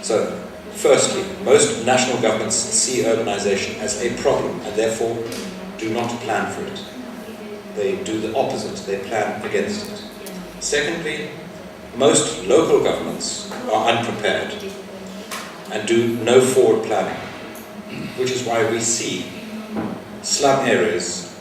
So, firstly, most national governments see urbanization as a problem and therefore do not plan for it. They do the opposite, they plan against it. Secondly, most local governments are unprepared and do no forward planning, which is why we see slum areas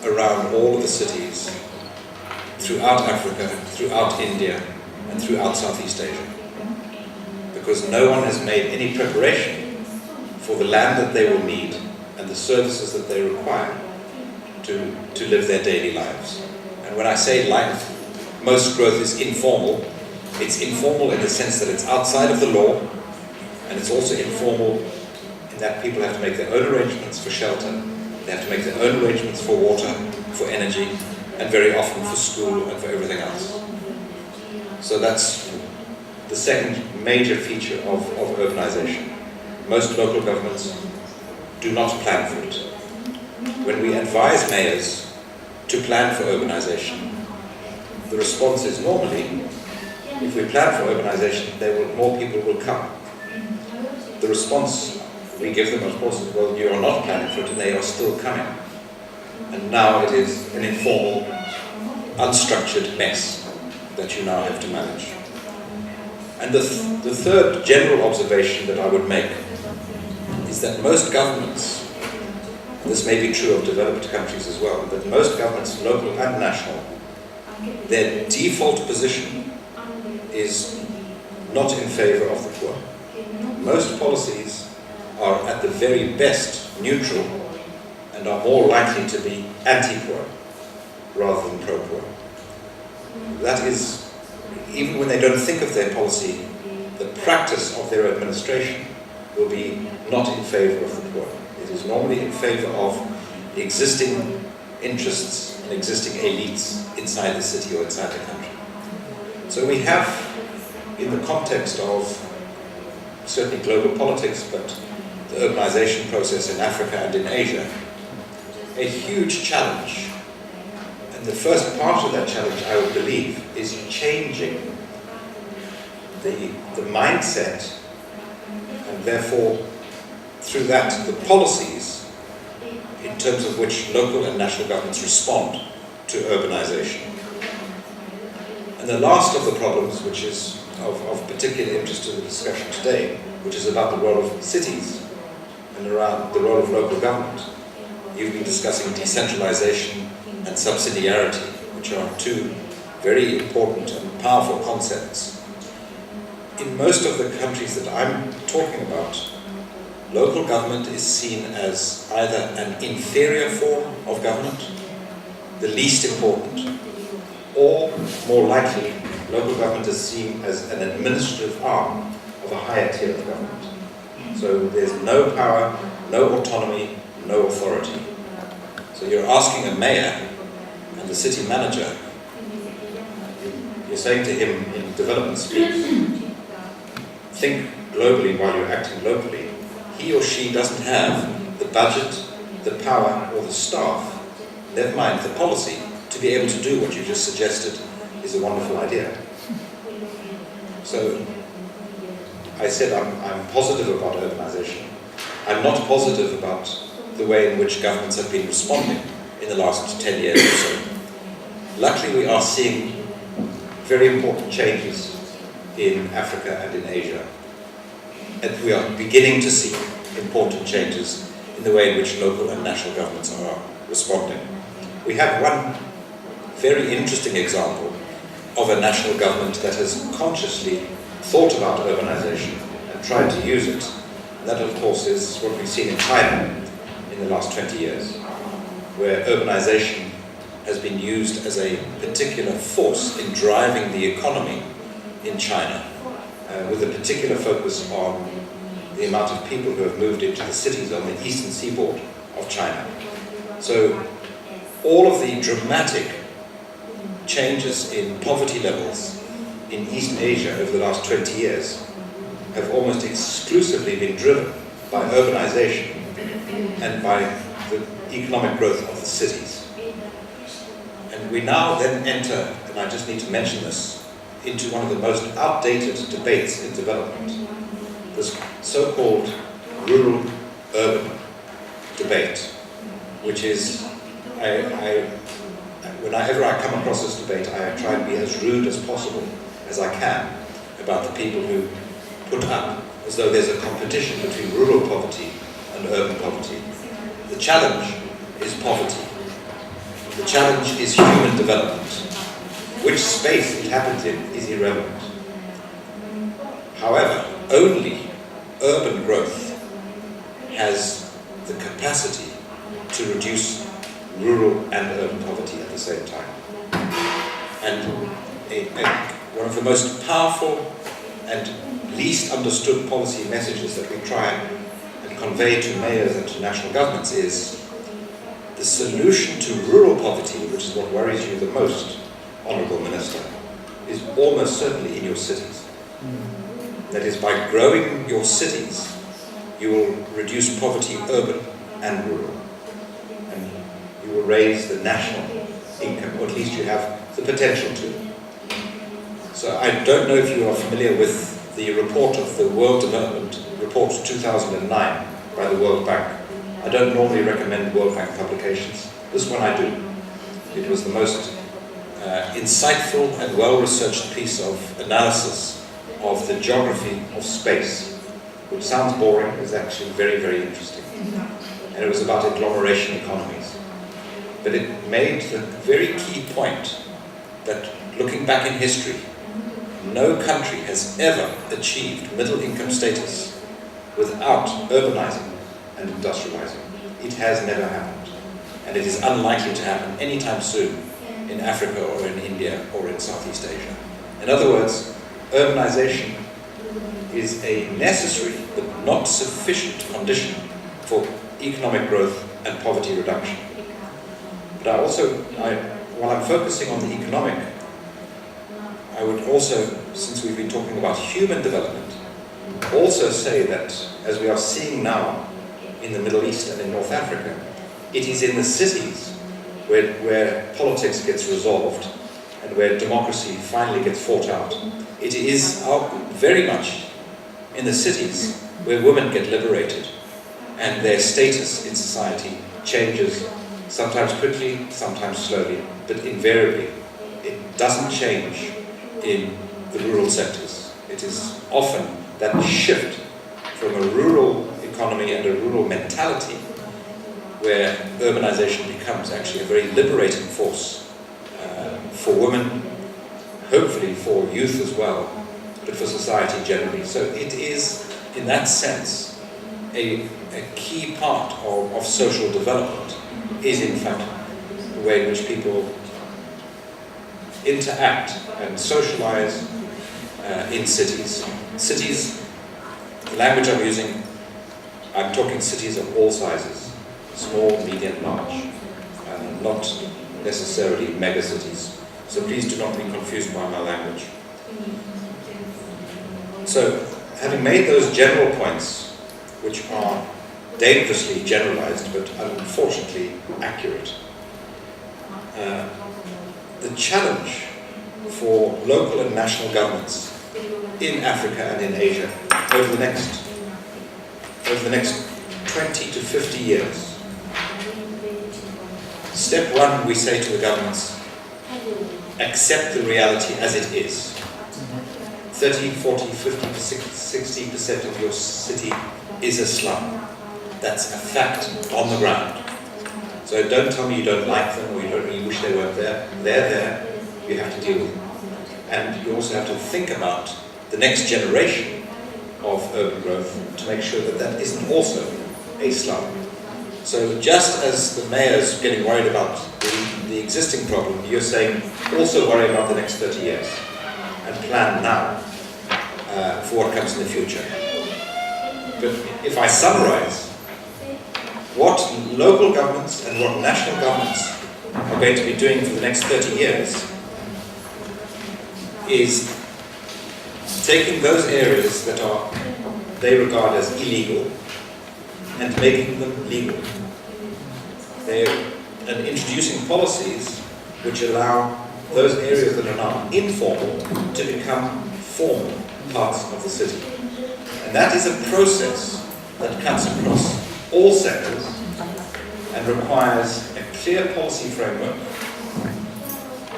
around all of the cities throughout Africa, throughout India, and throughout Southeast Asia. Because no one has made any preparation for the land that they will need and the services that they require to live their daily lives. And when I say life, most growth is informal. It's informal in the sense that it's outside of the law, and it's also informal in that people have to make their own arrangements for shelter, they have to make their own arrangements for water, for energy, and very often for school and for everything else. So that's the second major feature of urbanization. Most local governments do not plan for it. When we advise mayors to plan for urbanization, the response is normally, if we plan for urbanization, more people will come. The response we give them, of course, is, well, you are not planning for it, and they are still coming. And now it is an informal, unstructured mess that you now have to manage. And the third general observation that I would make is that most governments, this may be true of developed countries as well, but most governments, local and national, their default position is not in favor of the poor. Most policies are at the very best neutral and are more likely to be anti-poor rather than pro-poor. That is, even when they don't think of their policy, the practice of their administration will be not in favor of the poor. It is normally in favor of the existing interests and existing elites inside the city or inside the country. So we have, in the context of certainly global politics, but the urbanization process in Africa and in Asia, a huge challenge. And the first part of that challenge, I would believe, is changing the mindset, and therefore, through that, the policies in terms of which local and national governments respond to urbanization. And the last of the problems, which is of particular interest to the discussion today, which is about the role of cities and around the role of local government. You've been discussing decentralization and subsidiarity, which are two very important and powerful concepts. In most of the countries that I'm talking about, local government is seen as either an inferior form of government, the least important, or more likely, local government is seen as an administrative arm of a higher tier of government. So there's no power, no autonomy, no authority. So you're asking a mayor and the city manager, you're saying to him in development speak, think globally while you're acting locally. He or she doesn't have the budget, the power, or the staff, never mind the policy, to be able to do what you just suggested is a wonderful idea. So I said I'm positive about urbanization. I'm not positive about the way in which governments have been responding in the last 10 years or so. Luckily, we are seeing very important changes in Africa and in Asia. And we are beginning to see important changes in the way in which local and national governments are responding. We have one very interesting example of a national government that has consciously thought about urbanization and tried to use it. And that, of course, is what we've seen in China in the last 20 years, where urbanization has been used as a particular force in driving the economy in China, with a particular focus on the amount of people who have moved into the cities on the eastern seaboard of China. So all of the dramatic changes in poverty levels in East Asia over the last 20 years have almost exclusively been driven by urbanization and by the economic growth of the cities. And we now then enter, and I just need to mention this, into one of the most outdated debates in development, this so-called rural-urban debate, which is, whenever I come across this debate, I try to be as rude as possible, as I can, about the people who put up as though there's a competition between rural poverty and urban poverty. The challenge is poverty. The challenge is human development. Which space it happens in is irrelevant. However, only urban growth has the capacity to reduce rural and urban poverty at the same time. And one of the most powerful and least understood policy messages that we try and convey to mayors and to national governments is the solution to rural poverty, which is what worries you the most, Honourable Minister, is almost certainly in your cities. That is, by growing your cities, you will reduce poverty urban and rural. And you will raise the national income, or at least you have the potential to. So I don't know if you are familiar with the report of the World Development Report 2009 by the World Bank. I don't normally recommend World Bank publications. This one I do. It was the most insightful and well-researched piece of analysis of the geography of space, which sounds boring, is actually very, very interesting. And it was about agglomeration economies. But it made the very key point that, looking back in history, no country has ever achieved middle-income status without urbanizing and industrializing. It has never happened. And it is unlikely to happen anytime soon in Africa or in India or in Southeast Asia. In other words, urbanization is a necessary but not sufficient condition for economic growth and poverty reduction. But while I'm focusing on the economic, I would also, since we've been talking about human development, also say that, as we are seeing now in the Middle East and in North Africa, it is in the cities where politics gets resolved and where democracy finally gets fought out. It is very much in the cities where women get liberated and their status in society changes, sometimes quickly, sometimes slowly, but invariably it doesn't change in the rural sectors. It is often that shift from a rural economy and a rural mentality where urbanization becomes actually a very liberating force for women, hopefully for youth as well, but for society generally. So it is, in that sense, a key part of social development is in fact the way in which people interact and socialize in cities. Cities, the language I'm using, I'm talking cities of all sizes, small, medium, large, not necessarily megacities. So please do not be confused by my language. So, having made those general points, which are dangerously generalized but unfortunately accurate, the challenge for local and national governments in Africa and in Asia over the next 20 to 50 years. Step one, we say to the governments, accept the reality as it is. 30, 40, 50, 60% of your city is a slum. That's a fact on the ground. So don't tell me you don't like them or you wish they weren't there. They're there. You have to deal with them. And you also have to think about the next generation of urban growth to make sure that that isn't also a slum. So just as the mayor's getting worried about the existing problem, you're saying also worry about the next 30 years and plan now for what comes in the future. But if I summarize, what local governments and what national governments are going to be doing for the next 30 years is taking those areas that they regard as illegal and making them legal. And introducing policies which allow those areas that are now informal to become formal parts of the city. And And that is a process that cuts across all sectors and requires a clear policy framework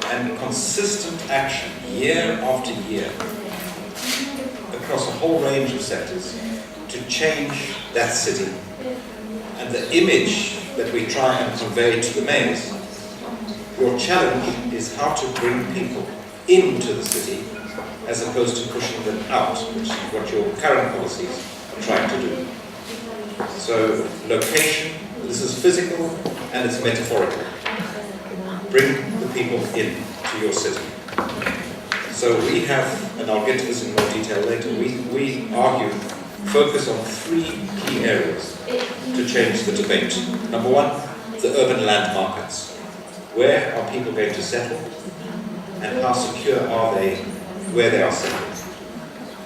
and consistent action year after year across a whole range of sectors to change that city. And the image that we try and convey to the mayors, your challenge is how to bring people into the city as opposed to pushing them out, which is what your current policies are trying to do. So location, this is physical and it's metaphorical. Bring the people in to your city. So we have, and I'll get to this in more detail later, we argue focus on three key areas to change the debate. Number one, the urban land markets. Where are people going to settle and how secure are they where they are settled?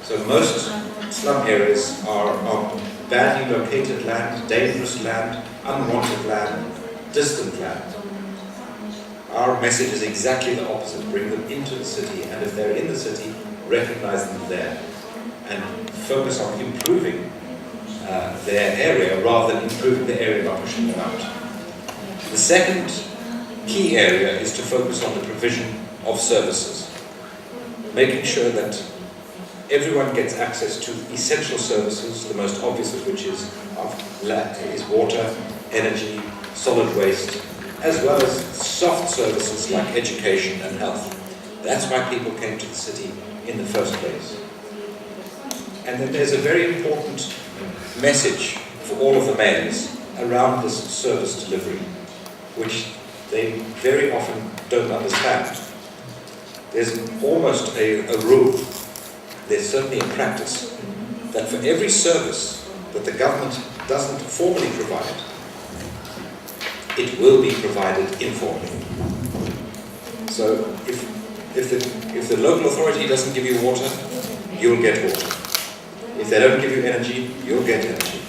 So most slum areas are badly located land, dangerous land, unwanted land, distant land. Our message is exactly the opposite. Bring them into the city, and if they're in the city, recognize them there and focus on improving their area rather than improving the area by pushing them out. The second key area is to focus on the provision of services, making sure that everyone gets access to essential services, the most obvious of which is water, energy, solid waste, as well as soft services like education and health. That's why people came to the city in the first place. And then there's a very important message for all of the mayors around this service delivery, which they very often don't understand. There's almost a rule, there's certainly a practice, that for every service that the government doesn't formally provide, it will be provided informally. So if the local authority doesn't give you water, you'll get water. If they don't give you energy, you'll get energy,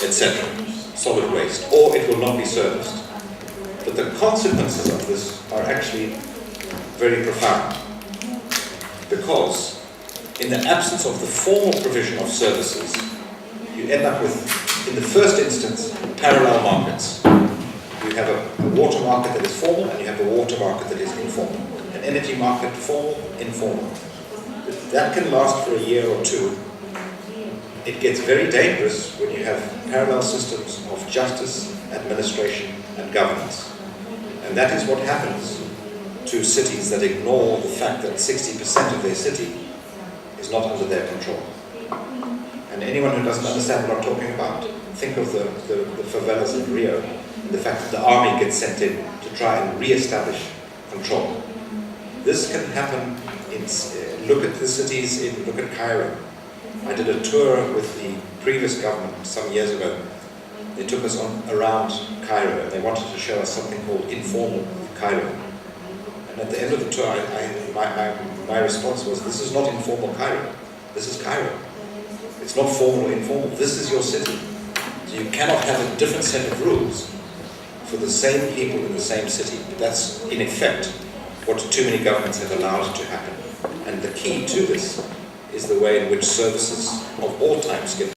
etc. Solid waste, or it will not be serviced. But the consequences of this are actually very profound, because in the absence of the formal provision of services, you end up with, in the first instance, parallel markets. You have a water market that is formal and you have a water market that is informal. An energy market, formal, informal. That can last for a year or two. It gets very dangerous when you have parallel systems of justice, administration and governance. And that is what happens to cities that ignore the fact that 60% of their city is not under their control. And anyone who doesn't understand what I'm talking about, think of the favelas in Rio, and the fact that the army gets sent in to try and re-establish control. This can happen look at the cities, look at Cairo. I did a tour with the previous government some years ago. They took us around Cairo, and they wanted to show us something called informal Cairo. And at the end of the tour, my response was, this is not informal Cairo, this is Cairo. It's not formal or informal, this is your city. So you cannot have a different set of rules for the same people in the same city. But that's, in effect, what too many governments have allowed to happen. And the key to this is the way in which services of all types get